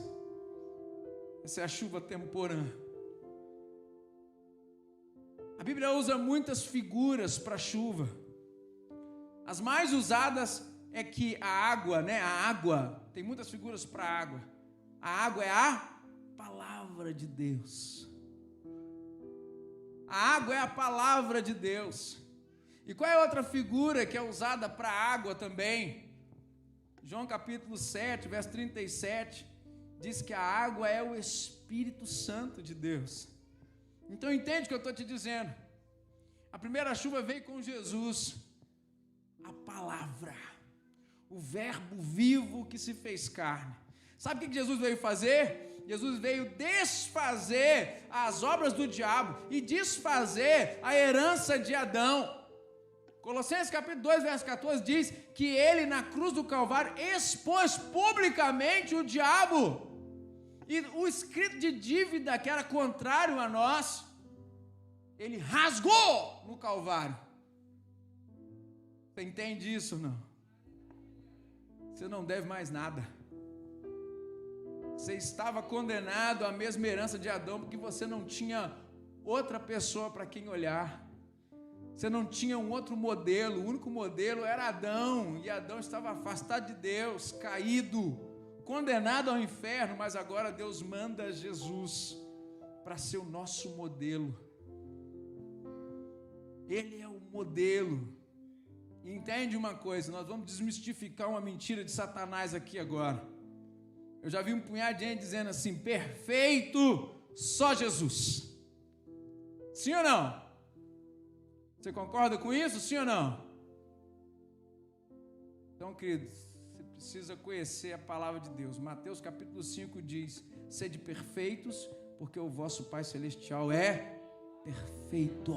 Essa é a chuva temporã. A Bíblia usa muitas figuras para chuva. As mais usadas é que a água, tem muitas figuras para a água. A água é a palavra de Deus. A água é a palavra de Deus. E qual é a outra figura que é usada para a água também? João capítulo 7, verso 37. Diz que a água é o Espírito Santo de Deus. Então entende o que eu estou te dizendo. A primeira chuva veio com Jesus, a palavra, o verbo vivo que se fez carne. Sabe o que Jesus veio fazer? Jesus veio desfazer as obras do diabo e desfazer a herança de Adão. Colossenses capítulo 2, verso 14 diz que ele na cruz do Calvário expôs publicamente o diabo. E o escrito de dívida que era contrário a nós, ele rasgou no Calvário. Você entende isso ou não? Você não deve mais nada. Você estava condenado à mesma herança de Adão, porque você não tinha outra pessoa para quem olhar. Você não tinha um outro modelo. O único modelo era Adão, e Adão estava afastado de Deus, caído, condenado ao inferno, mas agora Deus manda Jesus para ser o nosso modelo. Ele é o modelo. E entende uma coisa, nós vamos desmistificar uma mentira de Satanás aqui agora. Eu já vi um punhado de gente dizendo assim: perfeito, só Jesus. Sim ou não? Você concorda com isso, sim ou não? Então, queridos, você precisa conhecer a palavra de Deus. Mateus capítulo 5 diz: sede perfeitos, porque o vosso Pai Celestial é perfeito.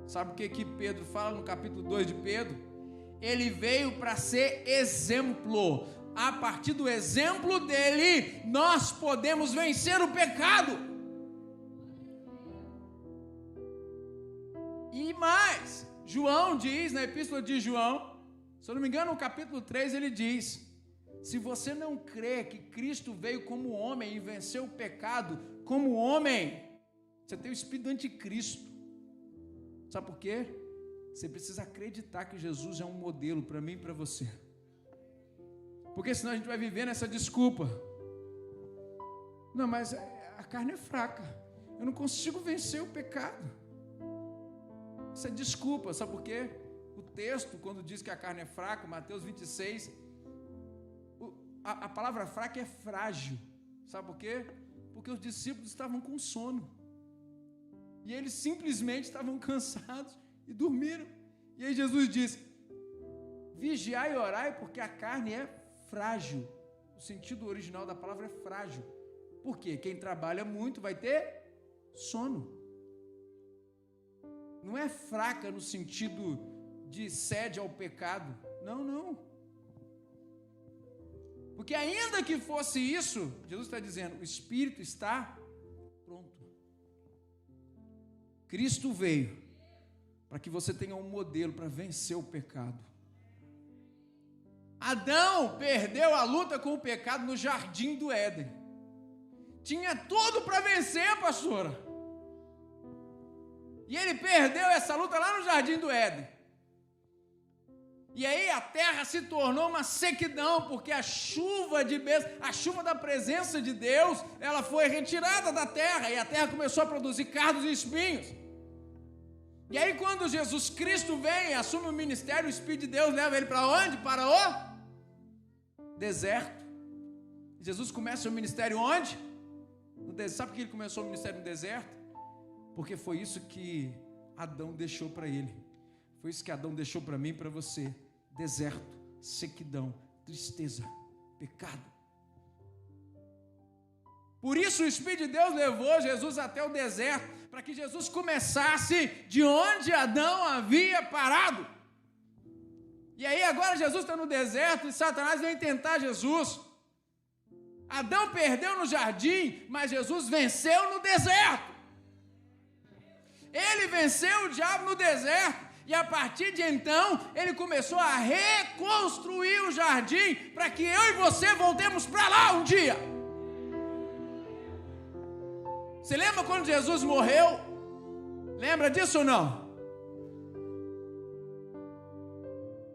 Sabe o que Pedro fala no capítulo 2 de Pedro? Ele veio para ser exemplo. A partir do exemplo dele, nós podemos vencer o pecado. E mais, João diz, na epístola de João, se eu não me engano, no capítulo 3, ele diz: se você não crê que Cristo veio como homem e venceu o pecado como homem, você tem o espírito do anticristo. Sabe por quê? Você precisa acreditar que Jesus é um modelo para mim e para você. Porque senão a gente vai viver nessa desculpa. Não, mas a carne é fraca. Eu não consigo vencer o pecado. Isso é desculpa, sabe por quê? O texto, quando diz que a carne é fraca, Mateus 26, a palavra fraca é frágil. Sabe por quê? Porque os discípulos estavam com sono. E eles simplesmente estavam cansados e dormiram. E aí Jesus diz: vigiai e orai, porque a carne é frágil. O sentido original da palavra é frágil. Por quê? Quem trabalha muito vai ter sono. Não é fraca no sentido de cede ao pecado. Não, não. Porque ainda que fosse isso, Jesus está dizendo, o espírito está pronto. Cristo veio para que você tenha um modelo para vencer o pecado. Adão perdeu a luta com o pecado no jardim do Éden. Tinha tudo para vencer, pastora. E ele perdeu essa luta lá no jardim do Éden. E aí a terra se tornou uma sequidão, porque a chuva de bênção, a chuva da presença de Deus, ela foi retirada da terra, e a terra começou a produzir cardos e espinhos. E aí quando Jesus Cristo vem e assume o ministério, o Espírito de Deus leva ele para onde? Para o deserto. Jesus começa o ministério onde? No deserto. Sabe por que ele começou o ministério no deserto? Porque foi isso que Adão deixou para ele. Foi isso que Adão deixou para mim e para você. Deserto, sequidão, tristeza, pecado. Por isso o Espírito de Deus levou Jesus até o deserto, para que Jesus começasse de onde Adão havia parado. E aí agora Jesus está no deserto e Satanás vem tentar Jesus. Adão perdeu no jardim, mas Jesus venceu no deserto. Ele venceu o diabo no deserto. E a partir de então, ele começou a reconstruir o jardim para que eu e você voltemos para lá um dia. Você lembra quando Jesus morreu? Lembra disso ou não?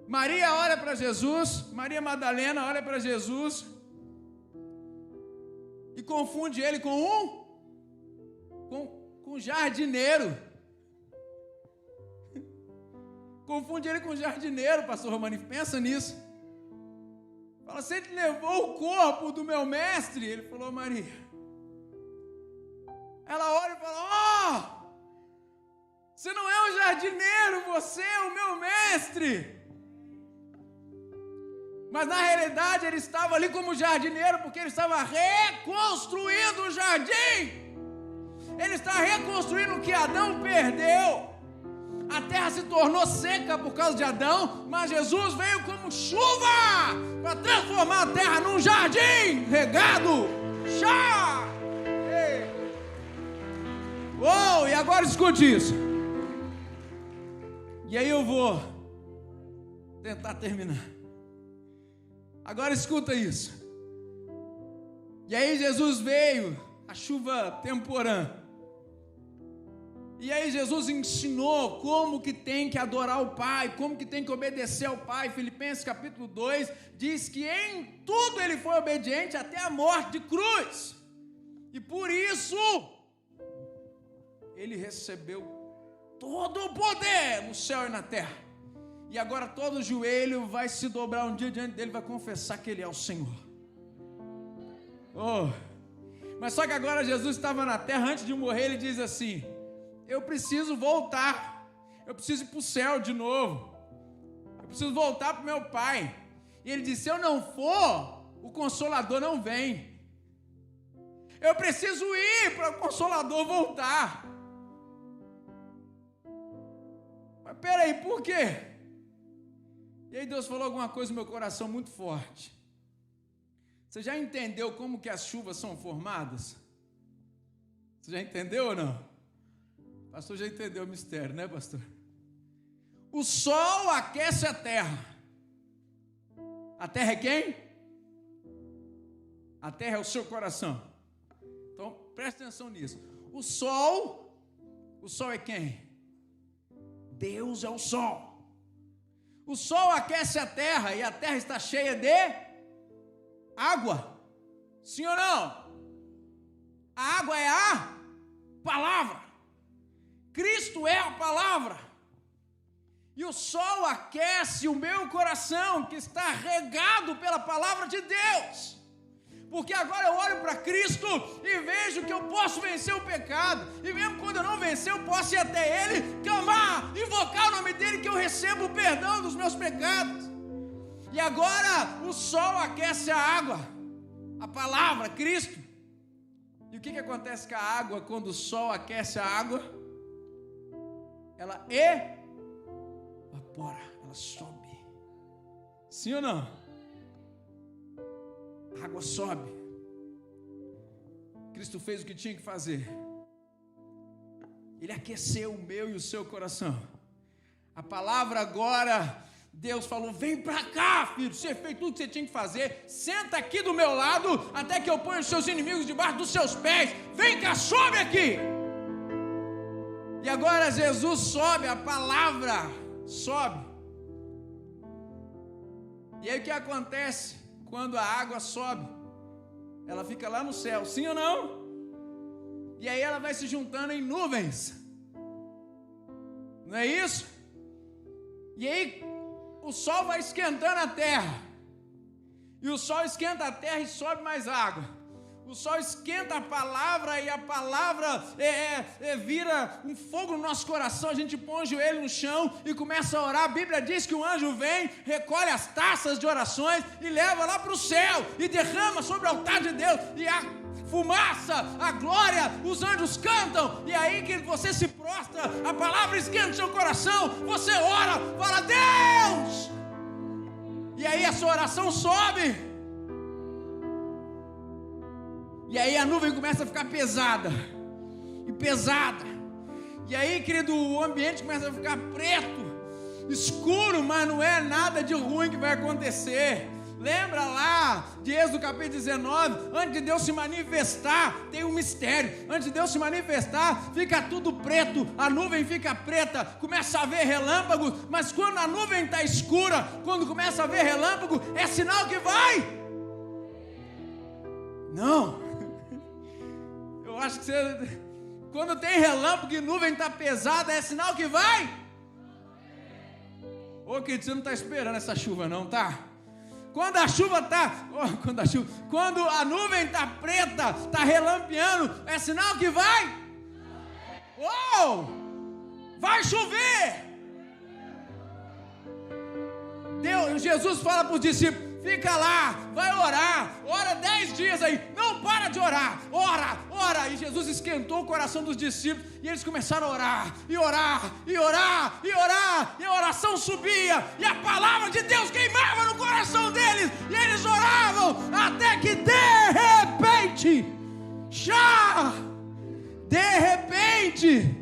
Maria olha para Jesus, Maria Madalena olha para Jesus e confunde ele com um jardineiro. Confunde ele com um jardineiro, pastor Romani, pensa nisso. Fala, você levou o corpo do meu mestre? Ele falou, Maria, Ela olha e fala: você não é um jardineiro, você é o meu mestre. Mas na realidade ele estava ali como jardineiro porque ele estava reconstruindo o jardim. Ele está reconstruindo o que Adão perdeu. A terra se tornou seca por causa de Adão, mas Jesus veio como chuva para transformar a terra num jardim regado. E agora escute isso. E aí eu vou tentar terminar. Agora escuta isso. E aí Jesus veio, a chuva temporã. E aí Jesus ensinou como que tem que adorar o Pai, como que tem que obedecer ao Pai. Filipenses capítulo 2 diz que em tudo ele foi obediente até a morte de cruz. E por isso ele recebeu todo o poder no céu e na terra. E agora todo joelho vai se dobrar um dia diante dele, vai confessar que ele é o Senhor. Mas só que agora Jesus estava na terra, antes de morrer ele diz assim: eu preciso voltar, eu preciso ir para o céu de novo, eu preciso voltar para o meu Pai. E ele disse: se eu não for, o Consolador não vem. Eu preciso ir para o Consolador voltar. Mas peraí, por quê? E aí Deus falou alguma coisa no meu coração muito forte. Você já entendeu como que as chuvas são formadas? Você já entendeu ou não? O pastor já entendeu o mistério, né, pastor? O sol aquece a terra. A terra é quem? A terra é o seu coração. Então, preste atenção nisso. O sol é quem? Deus é o sol. O sol aquece a terra e a terra está cheia de água. Sim ou não? A água é a palavra. Cristo é a palavra. E o sol aquece o meu coração, que está regado pela palavra de Deus. Porque agora eu olho para Cristo e vejo que eu posso vencer o pecado. E mesmo quando eu não vencer, eu posso ir até Ele, clamar, invocar o nome dEle, que eu recebo o perdão dos meus pecados. E agora o sol aquece a água, a palavra, Cristo. E o que acontece com a água quando o sol aquece a água? Ela evapora, ela sobe. Sim ou não? A água sobe. Cristo fez o que tinha que fazer. Ele aqueceu o meu e o seu coração. A palavra agora, Deus falou: vem para cá, filho, você fez tudo que você tinha que fazer, senta aqui do meu lado, até que eu ponha os seus inimigos debaixo dos seus pés. Vem cá, sobe aqui. E agora Jesus sobe, a palavra sobe. E aí o que acontece? Quando a água sobe, ela fica lá no céu, sim ou não? E aí ela vai se juntando em nuvens, não é isso? E aí o sol vai esquentando a terra, e o sol esquenta a terra e sobe mais água. O sol esquenta a palavra e a palavra vira um fogo no nosso coração. A gente põe o joelho no chão e começa a orar. A Bíblia diz que o anjo vem, recolhe as taças de orações e leva lá para o céu e derrama sobre o altar de Deus. E a fumaça, a glória, os anjos cantam. E aí que você se prostra, a palavra esquenta o seu coração, você ora, fala: Deus! E aí a sua oração sobe. E aí a nuvem começa a ficar pesada. E pesada. E aí, querido, o ambiente começa a ficar preto, escuro, mas não é nada de ruim que vai acontecer. Lembra lá de Êxodo capítulo 19, antes de Deus se manifestar, tem um mistério. Antes de Deus se manifestar, fica tudo preto, a nuvem fica preta, começa a haver relâmpagos, mas quando a nuvem está escura, quando começa a haver relâmpago, é sinal que vai? Não. Eu acho que quando tem relâmpago e nuvem está pesada, é sinal que vai? Ô querido, você não está esperando essa chuva não, tá? Quando a nuvem está preta, está relampeando, é sinal que vai chover. Jesus fala para os discípulos: fica lá, vai orar, ora 10 dias aí, não para de orar, ora. E Jesus esquentou o coração dos discípulos e eles começaram a orar, e a oração subia, e a palavra de Deus queimava no coração deles, e eles oravam, até que de repente,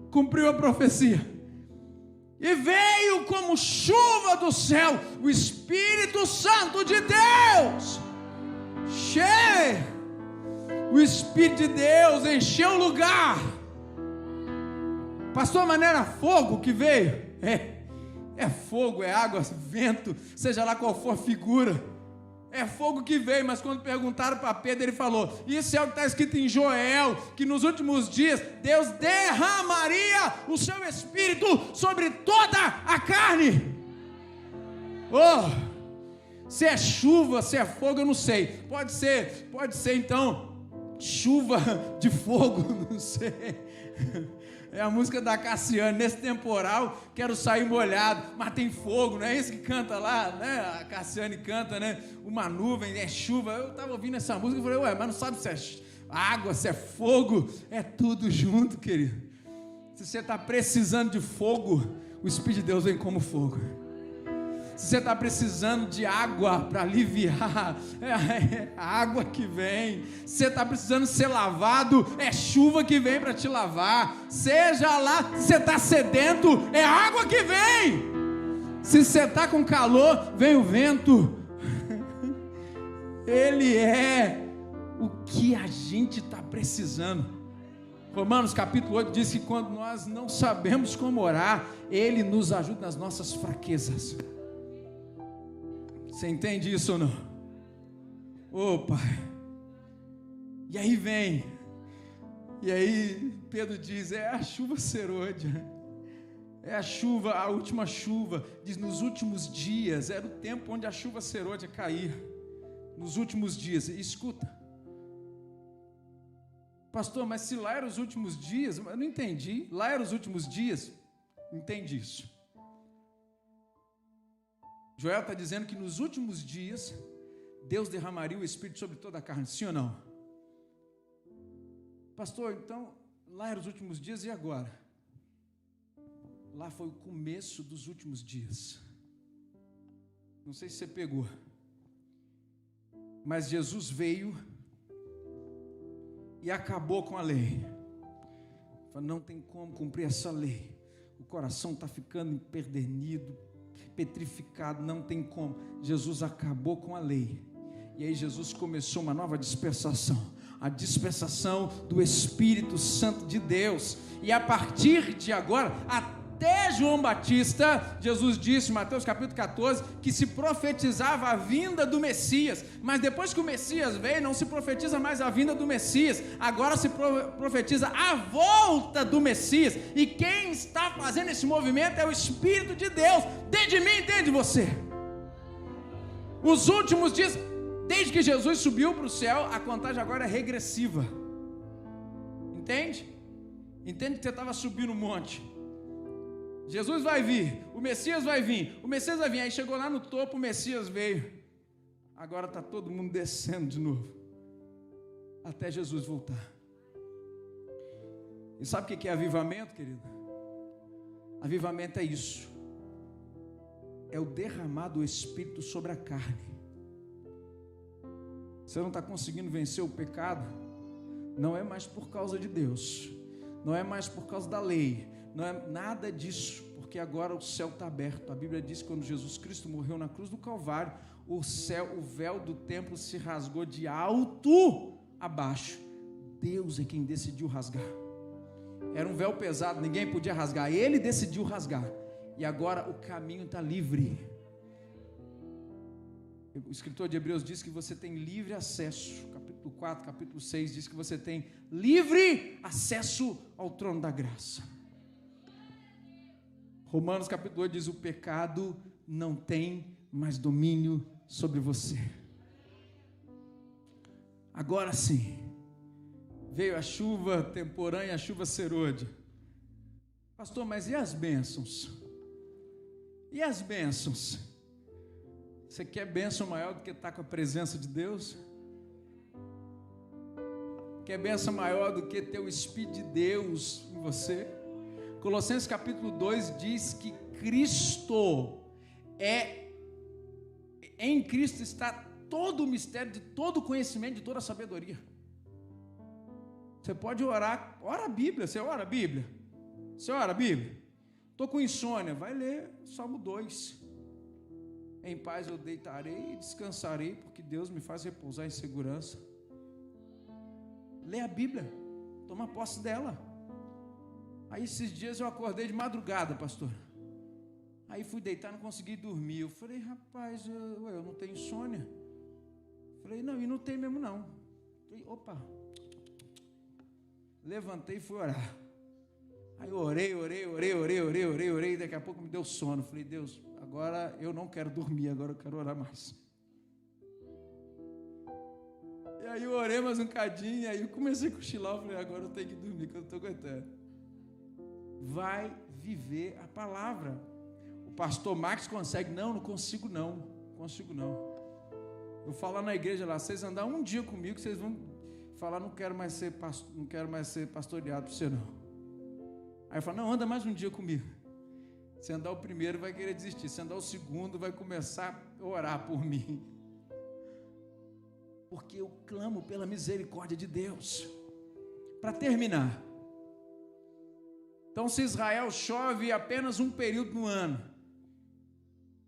cumpriu a profecia. E veio como chuva do céu o Espírito Santo de Deus. O Espírito de Deus encheu o lugar. Pastor, mas não era fogo que veio? É fogo, é água, vento, seja lá qual for a figura. É fogo que veio, mas quando perguntaram para Pedro, ele falou: isso é o que está escrito em Joel, que nos últimos dias Deus derramaria o seu Espírito sobre toda a carne. Se é chuva, se é fogo, eu não sei. Pode ser então chuva de fogo, não sei. É a música da Cassiane: nesse temporal quero sair molhado, mas tem fogo, não é isso que canta lá, né? A Cassiane canta, né? Uma nuvem, é chuva. Eu estava ouvindo essa música e falei: mas não sabe se é água, se é fogo? É tudo junto, querido. Se você está precisando de fogo, o Espírito de Deus vem como fogo. Se você está precisando de água para aliviar, é a água que vem. Se você está precisando ser lavado, é chuva que vem para te lavar. Seja lá, se você está sedento, é água que vem. Se você está com calor, vem o vento. Ele é o que a gente está precisando. Romanos capítulo 8 diz que quando nós não sabemos como orar, Ele nos ajuda nas nossas fraquezas. Você entende isso ou não? Pai. E aí Pedro diz: é a chuva serôdia. É a última chuva. Diz: nos últimos dias, era o tempo onde a chuva serôdia caía. Nos últimos dias. E escuta, pastor, mas se lá eram os últimos dias, eu não entendi. Lá eram os últimos dias? Entende isso? Joel está dizendo que nos últimos dias Deus derramaria o Espírito sobre toda a carne, sim ou não? Pastor, então lá eram os últimos dias, e agora? Lá foi o começo dos últimos dias. Não sei se você pegou, mas Jesus veio e acabou com a lei. Falou: não tem como cumprir essa lei, o coração está ficando empedernido, petrificado, não tem como. Jesus acabou com a lei, e aí Jesus começou uma nova dispensação, a dispensação do Espírito Santo de Deus. E a partir de agora, até João Batista, Jesus disse em Mateus capítulo 14, que se profetizava a vinda do Messias, mas depois que o Messias veio, não se profetiza mais a vinda do Messias, agora se profetiza a volta do Messias, e quem está fazendo esse movimento é o Espírito de Deus, dentro de mim, dentro de você. Os últimos dias, desde que Jesus subiu para o céu, a contagem agora é regressiva. Entende? Entende que você estava subindo um monte. Jesus vai vir, o Messias vai vir, aí chegou lá no topo, o Messias veio, agora está todo mundo descendo de novo, até Jesus voltar. E sabe o que é avivamento, querido? Avivamento é isso, é o derramar do Espírito sobre a carne. Você não está conseguindo vencer o pecado, não é mais por causa de Deus, não é mais por causa da lei, não é nada disso, porque agora o céu está aberto. A Bíblia diz que quando Jesus Cristo morreu na cruz do Calvário, o véu do templo se rasgou de alto a baixo. Deus é quem decidiu rasgar. Era um véu pesado, ninguém podia rasgar, Ele decidiu rasgar, e agora o caminho está livre. O escritor de Hebreus diz que você tem livre acesso, capítulo 4, capítulo 6, diz que você tem livre acesso ao trono da graça. Romanos capítulo 8 diz: o pecado não tem mais domínio sobre você. Agora sim, veio a chuva temporânea, a chuva serôdia. Pastor, mas e as bênçãos? E as bênçãos? Você quer bênção maior do que estar com a presença de Deus? Quer bênção maior do que ter o Espírito de Deus em você? Colossenses capítulo 2 diz que em Cristo está todo o mistério de todo o conhecimento, de toda a sabedoria. Você pode orar, ora a Bíblia, você ora a Bíblia? Você ora a Bíblia? Estou com insônia, vai ler Salmo 2. Em paz eu deitarei e descansarei, porque Deus me faz repousar em segurança. Lê a Bíblia, toma posse dela. Aí esses dias eu acordei de madrugada, pastor. Aí fui deitar, não consegui dormir. Eu falei, rapaz, eu não tenho insônia. Falei, não, e não tem mesmo não. Falei, opa. Levantei e fui orar. Aí eu orei, daqui a pouco me deu sono. Falei, Deus, agora eu não quero dormir, agora eu quero orar mais. E aí eu orei mais um cadinho, aí eu comecei a cochilar, eu falei, agora eu tenho que dormir, que eu não estou aguentando. Vai viver a palavra. O pastor Max consegue, não consigo não. Eu falo na igreja lá, vocês andar um dia comigo, vocês vão falar, não quero mais ser pastoreado por você não. Aí eu falo, não, anda mais um dia comigo. Se andar o primeiro vai querer desistir, se andar o segundo vai começar a orar por mim. Porque eu clamo pela misericórdia de Deus. Para terminar, então se Israel chove apenas um período no ano,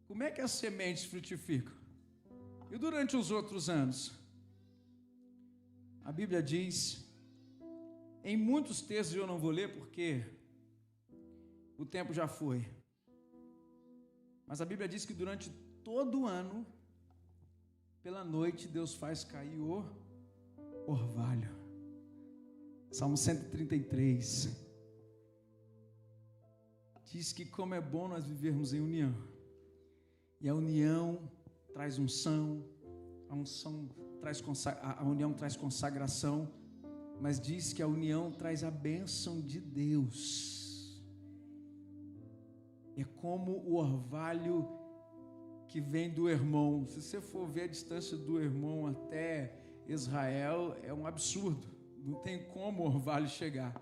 como é que as sementes frutificam? E durante os outros anos? A Bíblia diz, em muitos textos eu não vou ler porque o tempo já foi, mas a Bíblia diz que durante todo o ano, pela noite, Deus faz cair o orvalho. Salmo 133 diz que como é bom nós vivermos em união, e a união traz unção, a união traz consagração, mas diz que a união traz a bênção de Deus. É como o orvalho que vem do Hermon. Se você for ver a distância do Hermon até Israel, é um absurdo, não tem como o orvalho chegar.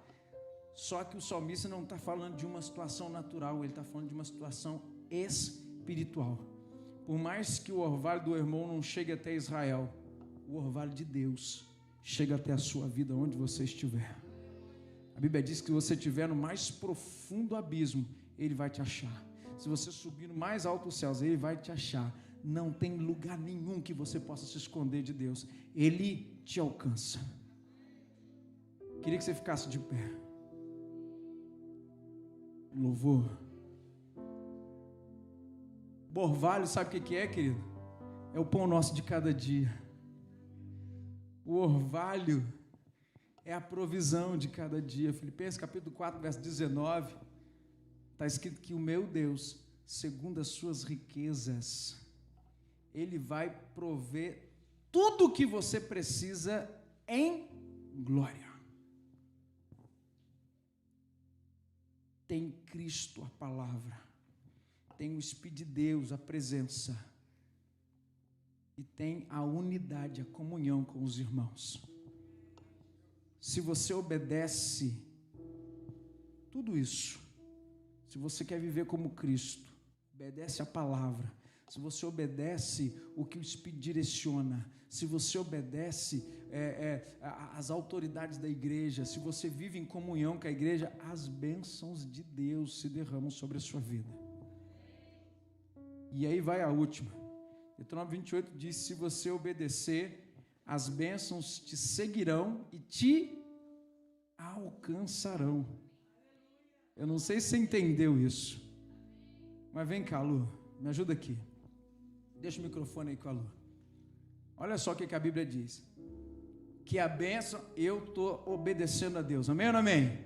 Só que o salmista não está falando de uma situação natural, ele está falando de uma situação espiritual. Por mais que o orvalho do Hermon não chegue até Israel, o orvalho de Deus chega até a sua vida, onde você estiver. A Bíblia diz que se você estiver no mais profundo abismo, Ele vai te achar. Se você subir no mais alto dos céus, Ele vai te achar. Não tem lugar nenhum que você possa se esconder de Deus. Ele te alcança. Queria que você ficasse de pé. Louvor. Orvalho, sabe o que é, querido? É o pão nosso de cada dia. O orvalho é a provisão de cada dia. Filipenses capítulo 4, verso 19, está escrito que o meu Deus, segundo as suas riquezas, Ele vai prover tudo o que você precisa em glória. Tem Cristo, a palavra, tem o Espírito de Deus, a presença, e tem a unidade, a comunhão com os irmãos. Se você obedece tudo isso, se você quer viver como Cristo, obedece a palavra, se você obedece o que o Espírito direciona, se você obedece as autoridades da igreja, se você vive em comunhão com a igreja, as bênçãos de Deus se derramam sobre a sua vida. E aí vai a última. Deuteronômio 28 diz, se você obedecer, as bênçãos te seguirão e te alcançarão. Eu não sei se você entendeu isso, mas vem cá, Lu, me ajuda aqui. Deixa o microfone aí com a Lu. Olha só o que a Bíblia diz. Que a bênção, eu estou obedecendo a Deus. Amém ou não amém?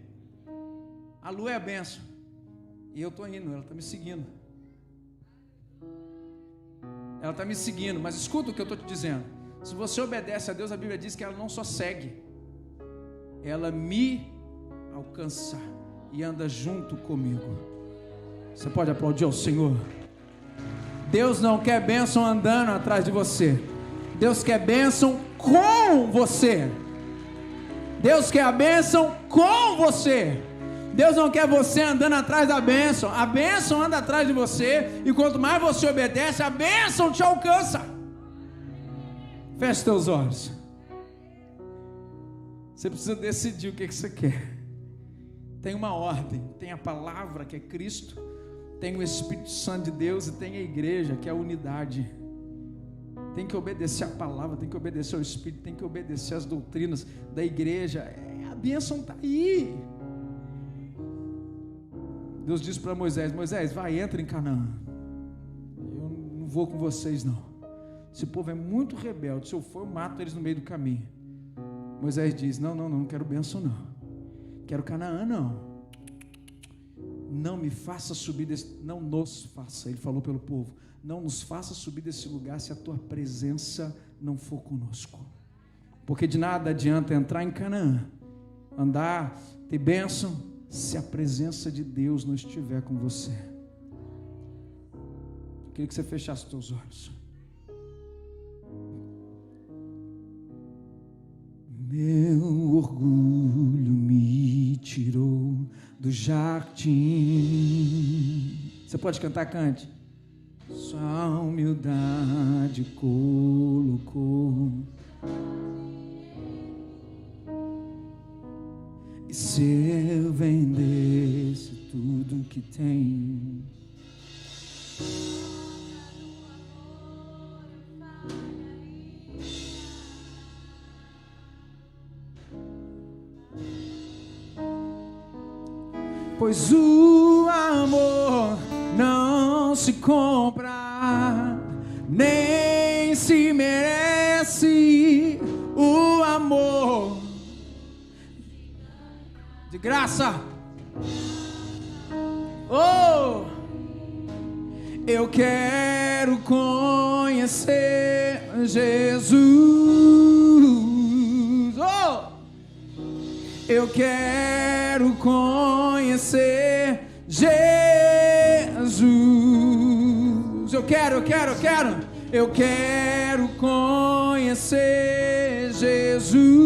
A Lu é a bênção. E eu estou indo, ela está me seguindo. Ela está me seguindo, mas escuta o que eu estou te dizendo. Se você obedece a Deus, a Bíblia diz que ela não só segue, ela me alcança e anda junto comigo. Você pode aplaudir ao Senhor? Deus não quer bênção andando atrás de você. Deus quer bênção com você. Deus quer a bênção com você. Deus não quer você andando atrás da bênção. A bênção anda atrás de você. E quanto mais você obedece, a bênção te alcança. Feche teus olhos. Você precisa decidir o que você quer. Tem uma ordem. Tem a palavra, que é Cristo. Tem o Espírito Santo de Deus. E tem a igreja, que é a unidade. Tem que obedecer a palavra, tem que obedecer ao Espírito, tem que obedecer às doutrinas da igreja. A bênção está aí. Deus disse para Moisés: Moisés, vai, entra em Canaã. Eu não vou com vocês não. Esse povo é muito rebelde. Se eu for, eu mato eles no meio do caminho. Moisés diz: não quero bênção não. Quero Canaã não. Não me faça subir desse... Não nos faça, ele falou pelo povo. Não nos faça subir desse lugar se a tua presença não for conosco. Porque de nada adianta entrar em Canaã, andar, ter bênção, se a presença de Deus não estiver com você. Eu queria que você fechasse os teus olhos. Meu orgulho me tirou do jardim. Você pode cantar? Cante. Sua humildade colocou. E se eu vendesse tudo que tem, pois o amor não se compra, nem se merece. O amor de graça. Oh, eu quero conhecer Jesus. Oh, eu quero conhecer Jesus. Eu quero conhecer Jesus.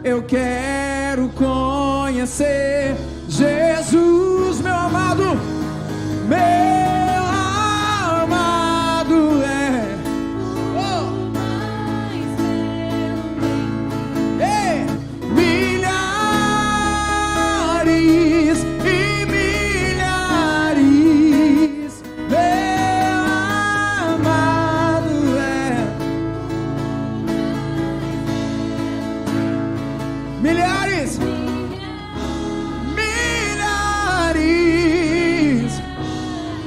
Eu quero conhecer Jesus, meu amado, é. Oh. Ei, milhares e milhares, meu amado é. Milhares.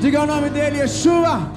Diga o nome dele, Yeshua.